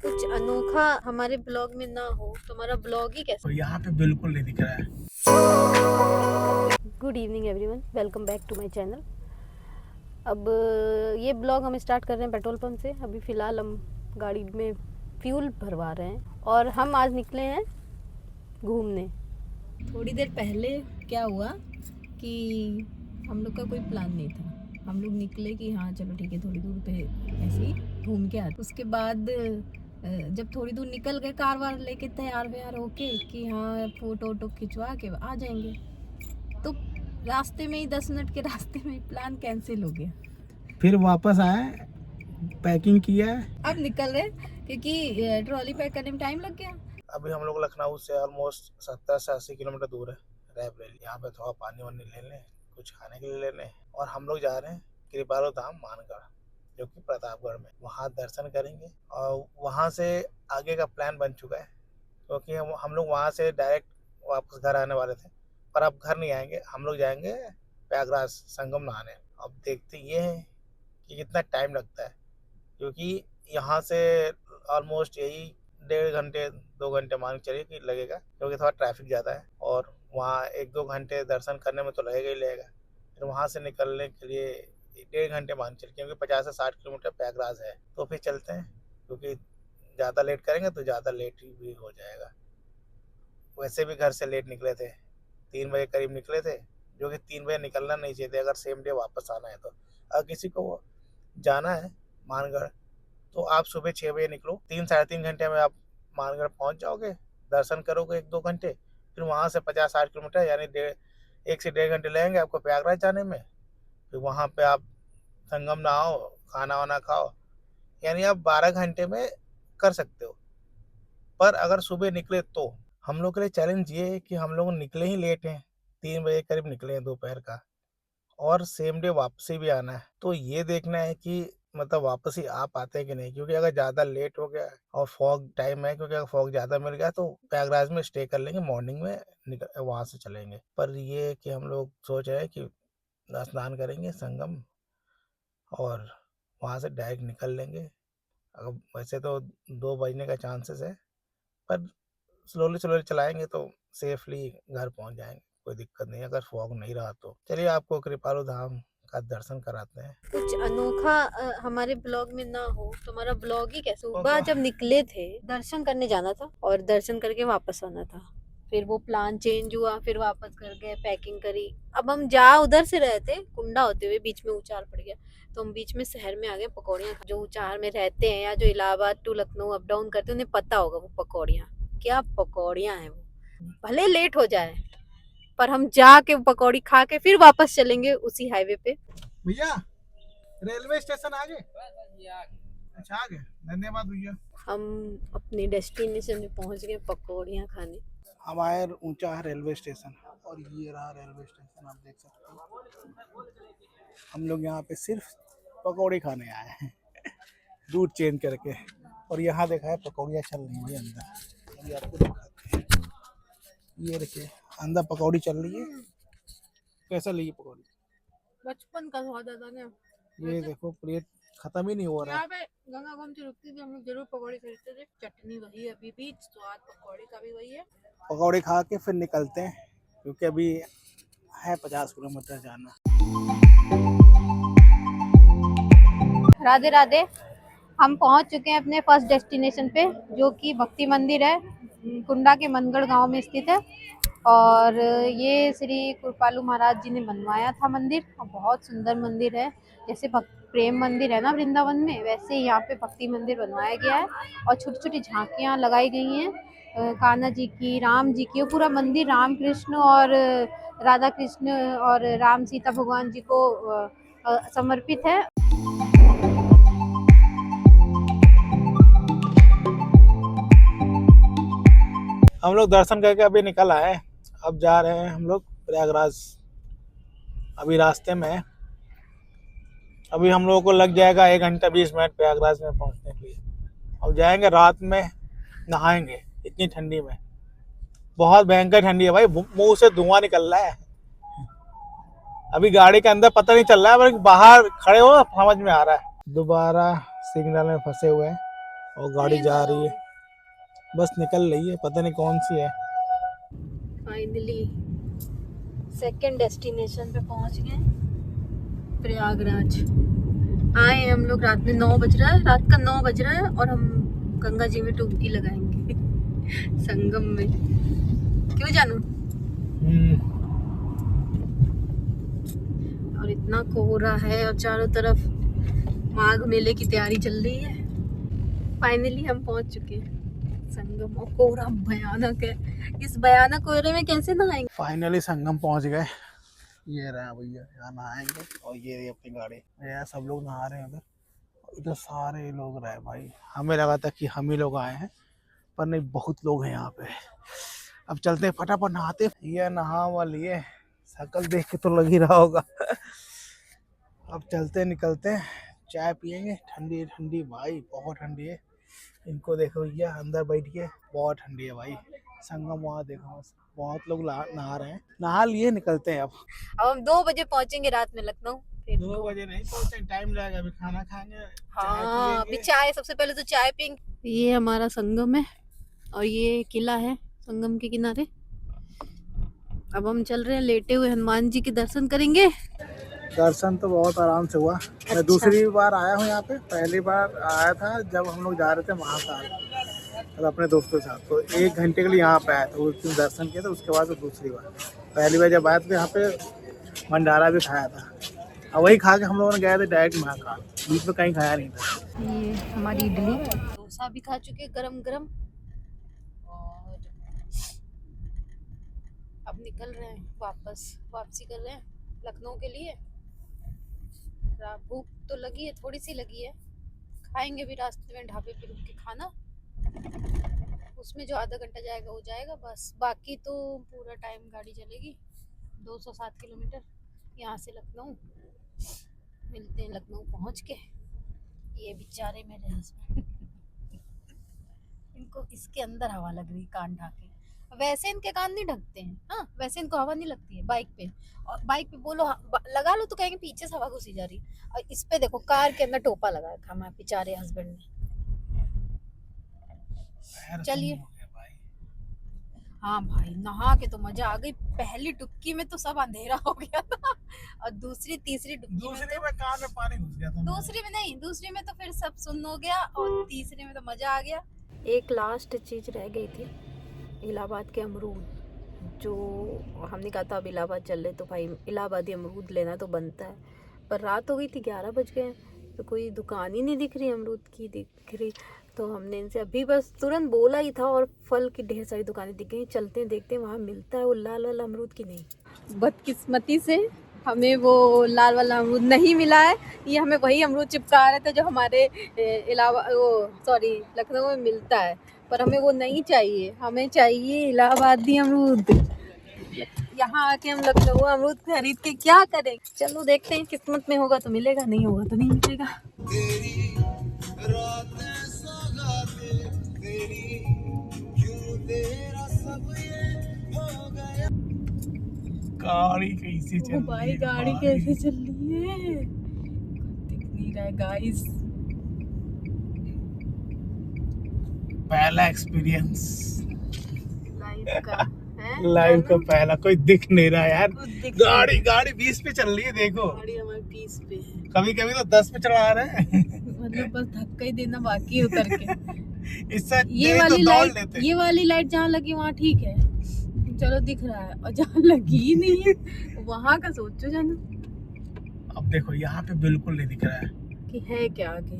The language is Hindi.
कुछ अनोखा हमारे ब्लॉग में ना हो तो हमारा ब्लॉग ही कैसा। तो यहाँ पे बिल्कुल नहीं दिख रहा है। Good evening everyone, welcome back to my channel. अब ये ब्लॉग हम स्टार्ट कर रहे हैं पेट्रोल पंप से। अभी फ़िलहाल हम गाड़ी में फ्यूल भरवा रहे हैं और हम आज निकले हैं घूमने। थोड़ी देर पहले क्या हुआ कि हम लोग का कोई प्लान नहीं था। हम लोग निकले कि हाँ चलो ठीक है, थोड़ी दूर पे ऐसे ही घूम के आते। उसके बाद जब थोड़ी दूर निकल गए कार वार लेके तैयार व्यार होके कि हाँ फोटो वोटो खिंचवा के आ जाएंगे, तो रास्ते में ही 10 मिनट के रास्ते में ही प्लान कैंसिल हो गया। फिर वापस आए, पैकिंग किया है। अब निकल रहे क्योंकि ट्रॉली पैक करने में टाइम लग गया। अभी हम लोग लखनऊ से ऑलमोस्ट 70 से 80 किलोमीटर दूर है। रायबरेली यहाँ पे थोड़ा पानी वानी ले लें, कुछ खाने के लिए ले लें। और हम लोग जा रहे हैं कृपालु धाम मानगढ़, जो कि प्रतापगढ़ में। वहाँ दर्शन करेंगे और वहाँ से आगे का प्लान बन चुका है, क्योंकि हम लोग वहाँ से डायरेक्ट वापस घर आने वाले थे। पर अब घर नहीं आएंगे, हम लोग जाएंगे प्रयागराज संगम नहाने। अब देखते ये हैं कि कितना टाइम लगता है, क्योंकि यहाँ से ऑलमोस्ट यही 1.5 घंटे 2 घंटे मान के चलिए कि लगेगा, क्योंकि थोड़ा ट्रैफिक ज़्यादा है। और वहाँ 1-2 घंटे दर्शन करने में तो लगेगा ही लगेगा। फिर वहाँ से निकलने के लिए 1.5 घंटे मान चलिए, क्योंकि 50 से 60 किलोमीटर प्रयागराज है। तो फिर चलते हैं, क्योंकि ज़्यादा लेट करेंगे तो ज़्यादा लेट भी हो जाएगा। वैसे भी घर से लेट निकले थे, 3 बजे करीब निकले थे, जो कि 3 बजे निकलना नहीं चाहिए अगर सेम डे वापस आना है तो। अगर किसी को जाना है मानगढ़ तो आप सुबह 6 बजे निकलो, 3-3.5 घंटे में आप मानगढ़ पहुंच जाओगे। दर्शन करोगे 1-2 घंटे, फिर वहां से 50-60 किलोमीटर यानी 1 से 1.5 घंटे लगेंगे आपको प्रयागराज जाने में। फिर वहां पे आप संगम नहाओ, खाना वाना खाओ, यानी आप 12 घंटे में कर सकते हो। पर अगर सुबह निकले तो हम लोग के लिए चैलेंज ये है कि हम लोग निकले ही लेट हैं, 3 बजे करीब निकले हैं दोपहर का, और सेम डे वापसी भी आना है। तो ये देखना है कि मतलब वापसी आ पाते हैं कि नहीं, क्योंकि अगर ज़्यादा लेट हो गया और फॉग टाइम है, क्योंकि अगर फॉग ज़्यादा मिल गया तो प्रयागराज में स्टे कर लेंगे, मॉर्निंग में निकल वहाँ से चलेंगे। पर ये है कि हम लोग सोच रहे हैं कि स्नान करेंगे संगम और वहाँ से डायरेक्ट निकल लेंगे। अगर वैसे तो 2 बजने का चांसेस है, पर स्लोली स्लोली चलाएंगे तो सेफली घर पहुंच जाएंगे, कोई दिक्कत नहीं अगर फॉग नहीं रहा तो। चलिए आपको कृपालु धाम का दर्शन कराते हैं। कुछ अनोखा हमारे ब्लॉग में ना हो तो हमारा ब्लॉग ही कैसे। सुबह जब निकले थे दर्शन करने जाना था और दर्शन करके वापस आना था, फिर वो प्लान चेंज हुआ, फिर वापस कर गए, पैकिंग करी। अब हम जा उधर से रहे थे कुंडा होते हुए, बीच में ऊंचार पड़ गया तो हम बीच में शहर में आ गए पकौड़ियाँ। जो ऊंचार में रहते हैं या जो Allahabad to Lucknow up down करते हैं उन्हें पता होगा वो पकौड़ियाँ क्या पकौड़ियाँ हैं। वो भले लेट हो जाए पर हम जाके पकौड़ी खा के फिर वापस चलेंगे उसी हाईवे पे। भैया रेलवे स्टेशन आ गए? अच्छा आ गए, धन्यवाद भैया। हम अपने डेस्टिनेशन में पहुंच गए पकौड़ियाँ खाने। हम आए ऊंचा रेलवे स्टेशन, और ये रहा रेलवे स्टेशन, आप देख सकते हो। हम लोग यहाँ पे सिर्फ पकौड़ी खाने आए हैं रूट चेंज करके। और यहाँ देखा है पकौड़ियाँ चल रही है अंदर, अभी आपको दिखाते हैं। ये देखिए अंदर पकौड़ी चल रही है। कैसा लगी पकौड़ी? बचपन का स्वाद आता ना। ये देखो प्लेट खत्म ही नहीं हो रहा। यहाँ पे गंगा गम से रुकती थी, हम लोग जरूर पकौड़ी खरीदते थे। चटनी वही है, अभी भी स्वाद पकौड़ी का भी वही है। पकौड़ी खा के फिर निकलते हैं, क्योंकि अभी है 50 किलोमीटर जाना। राधे राधे। हम पहुंच चुके हैं अपने फर्स्ट डेस्टिनेशन पे, जो कि भक्ति मंदिर है, कुंडा के मनगढ़ गांव में स्थित है। और ये श्री कृपालु महाराज जी ने बनवाया था मंदिर, और बहुत सुंदर मंदिर है। जैसे प्रेम मंदिर है ना वृंदावन में, वैसे यहाँ पे भक्ति मंदिर बनवाया गया है। और छोटी छोटी झांकियाँ लगाई गई हैं कान्हा जी की, राम जी की। वो पूरा मंदिर राम कृष्ण और राधा कृष्ण और राम सीता भगवान जी को समर्पित है। हम लोग दर्शन करके अभी निकल आए, अब जा रहे हैं हम लोग प्रयागराज। अभी रास्ते में है, अभी हम लोगों को लग जाएगा 1 घंटा 20 मिनट प्रयागराज में पहुंचने के लिए। अब जाएंगे रात में, नहाएंगे इतनी ठंडी में। बहुत भयंकर ठंडी है भाई, मुंह से धुआं निकल रहा है। अभी गाड़ी के अंदर पता नहीं चल रहा है, पर बाहर खड़े हो समझ में आ रहा है। दोबारा सिग्नल में फंसे हुए हैं, और गाड़ी जा रही है, बस निकल रही है, पता नहीं कौन सी है। फाइनली सेकंड डेस्टिनेशन पे पहुंच गए, प्रयागराज। आए हम लोग रात में 9 बज रहा है, रात का 9 बज रहा है और हम गंगा जी में डुबकी लगाएंगे संगम में। क्यों जानू? और इतना कोहरा है और चारों तरफ माघ मेले की तैयारी चल रही है। फाइनली हम पहुंच चुके हैं संगम और कोहरा भयानक है। इस भयानक कोहरे में कैसे नहाएंगे? फाइनली संगम पहुंच गए। ये रहा भैया, यहाँ नहाएंगे। और ये अपनी गाड़ी, यहाँ सब लोग नहा रहे हैं उधर, इधर सारे लोग रहे भाई। हमें लगा था कि हम ही लोग आए हैं, पर नहीं, बहुत लोग हैं यहाँ पे। अब चलते हैं, फटाफट नहाते। ये नहा वाली है, शकल देख के तो लग ही रहा होगा अब चलते निकलते हैं, चाय पियेंगे ठंडी ठंडी भाई, बहुत ठंडी है। इनको देखो भैया अंदर बैठ के, बहुत ठंडी है भाई। संगम वहाँ देखो, बहुत लोग नहा रहे हैं, नहा लिए, निकलते हैं अब हम 2 बजे पहुंचेंगे रात में लखनऊ। 2 बजे नहीं पहुंचे, टाइम लगेगा, अभी खाना खाएंगे। हाँ, अभी चाय, सबसे पहले तो चाय पियेंगे। ये हमारा संगम है और ये किला है संगम के किनारे। अब हम चल रहे हैं, लेटे हुए हनुमान जी के दर्शन करेंगे। दर्शन तो बहुत आराम से हुआ। अच्छा। मैं दूसरी बार आया हूँ यहाँ पे, पहली बार आया था जब हम लोग जा रहे थे महाकाल, और अपने दोस्तों के साथ, तो 1 घंटे के लिए यहाँ पे आया था, उस दिन दर्शन किया था। उसके बाद तो दूसरी बार, पहली बार जब आया था यहाँ पे भंडारा भी खाया था, और वही खा के हम लोगों ने गए थे डायरेक्ट महाकाल, बीच में कहीं खाया नहीं था। ये हमारी इडली, डोसा भी खा चुके गरम गरम, और अब निकल रहे हैं, वापसी कर रहे हैं लखनऊ के लिए। भूख तो लगी है, थोड़ी सी लगी है, खाएंगे भी रास्ते में ढाबे पे रुक के खाना। उसमें जो आधा घंटा जाएगा वो जाएगा बस, बाकी तो पूरा टाइम गाड़ी चलेगी। 207 किलोमीटर यहाँ से लखनऊ। मिलते हैं लखनऊ पहुँच के। ये बेचारे मेरे हस्बैंड इनको इसके अंदर हवा लग रही, कान ढाके। वैसे इनके कान नहीं ढकते हैं, हाँ, वैसे इनको हवा नहीं लगती है बाइक पे। और बाइक पे बोलो लगा लो तो कहेंगे पीछे से हवा घुसी जा रही। और इस पे देखो, कार के अंदर टोपा लगा रखा हमारे बेचारे हस्बैंड ने। चलिए, हाँ भाई, नहा के तो मजा आ गई। पहली डुबकी में तो सब अंधेरा हो गया था, और दूसरी तीसरी डुबकी में कान में पानी घुस गया था। दूसरी में तो फिर सब सुन्न हो गया, और तीसरे में तो मजा आ गया। एक लास्ट चीज रह गई थी, इलाहाबाद के अमरूद। जो हमने कहा था अब इलाहाबाद चल रहे, तो भाई इलाहाबादी अमरूद लेना तो बनता है। पर रात हो गई थी, 11 बज गए, तो कोई दुकान ही नहीं दिख रही अमरूद की, दिख रही। तो हमने इनसे अभी बस तुरंत बोला ही था, और फल की ढेर सारी दुकानें दिख गई। चलते हैं, देखते हैं वहाँ मिलता है वो लाल वाला अमरूद की नहीं। बदकिस्मती से हमें वो लाल वाला अमरूद नहीं मिला है। ये हमें वही अमरूद चिपका रहे थे जो हमारे लखनऊ में मिलता है, पर हमें वो नहीं चाहिए। हमें चाहिए इलाहाबादी अमरूद। यहाँ आके हम लखनऊ अमरूद खरीद के क्या करें? चलो देखते हैं, किस्मत में होगा तो मिलेगा, नहीं होगा तो नहीं मिलेगा। गाड़ी कैसी चल रही है भाई, गाड़ी कैसे चल रही है, दिख नहीं रहा है गाइस। पहला एक्सपीरियंस लाइफ का पहला, कोई दिख नहीं रहा यार। गाड़ी 20 पे चल रही है, देखो गाड़ी हमारी 20 पे है, कभी कभी तो 10 पे चला रहे हैं मतलब बस धक्का ही देना बाकी है उतर के। इससे ये वाली लाइट जहाँ लगी वहाँ ठीक है, चलो दिख रहा है, और जहाँ लगी ही नहीं है वहाँ का सोचो जानू। अब देखो यहाँ पे बिल्कुल नहीं दिख रहा है कि है क्या आगे।